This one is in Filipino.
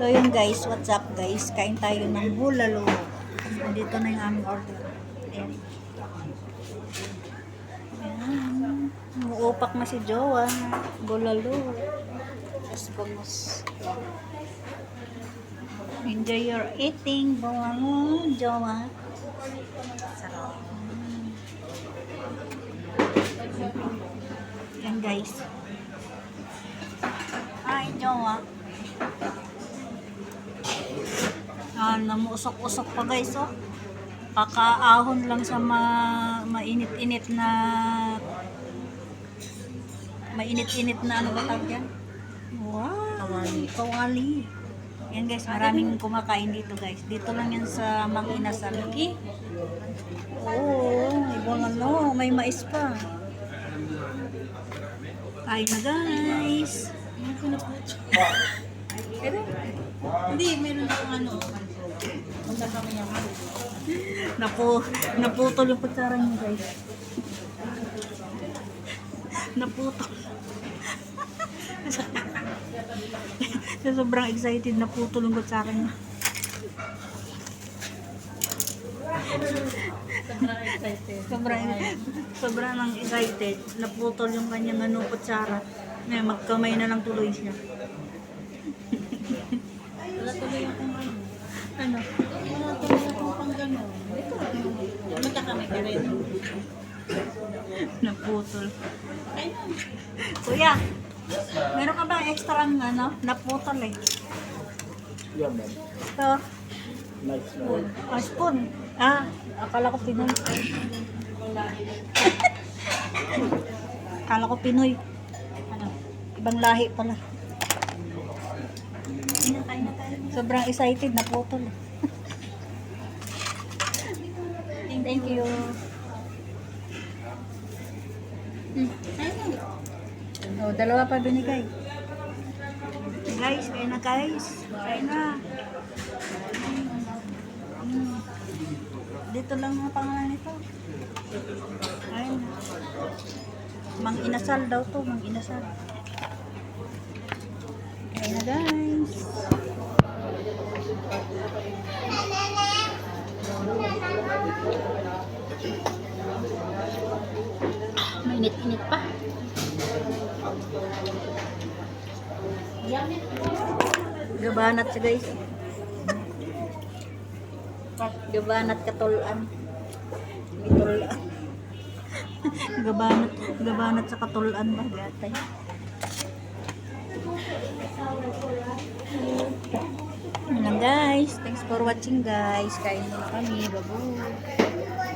So yun guys, what's up guys? Kain tayo ng bulalo. Nandito na yung aming order. Ayan. Ayan. Umuupak na si Jowa. Bulalo. Tapos bangus. Enjoy your eating. Bango, Jowa. Sarap. Ayan guys. Hi, Jowa. Namuusok-usok pa guys, oh. Kakaahon lang sa mainit-init na ano ba tawag yan? Wow! Kawali. Yan guys, maraming kumakain dito guys. Dito lang yan sa Mang Inasal. Oo, ibang ano, may mais pa. Kain na guys. Hindi, meron akong ano. Punta kami yung ano. Naputol yung kutsara niya guys. Naputol. Sobrang excited, naputol yung kutsara niya. Sobrang nang excited. Naputol yung kanyang ano, kutsara. Ngayon, magkamay na lang tuloy siya. Wala tuloy akong ano. Ano? Wala tuloy akong pang gano'n. Punta kami ka rin. Naputol. Ayun. Kuya, meron ka ba extra ng ano? Naputol eh. Yeah, man. Ito. Nice one. Spoon. Akala ko Pinoy. Akala ko Pinoy. Ano? Ibang lahi pala. Kain na tayo. Sobrang excited, naputol. Thank you. Ayun. Oh, dalawa pa binigay. Guys, kain na guys. Kain na. Dito lang ang pangalan nito. Ayun. Mang Inasal daw to, Mang Inasal. Kain na guys. Mainit-init pa. Gabanat siya guys. Gabanat katulan. Bitulan. Gabanat sa katulan ba gatay. Yan lang guys. Thanks for watching guys. Kain muna kami. Babu.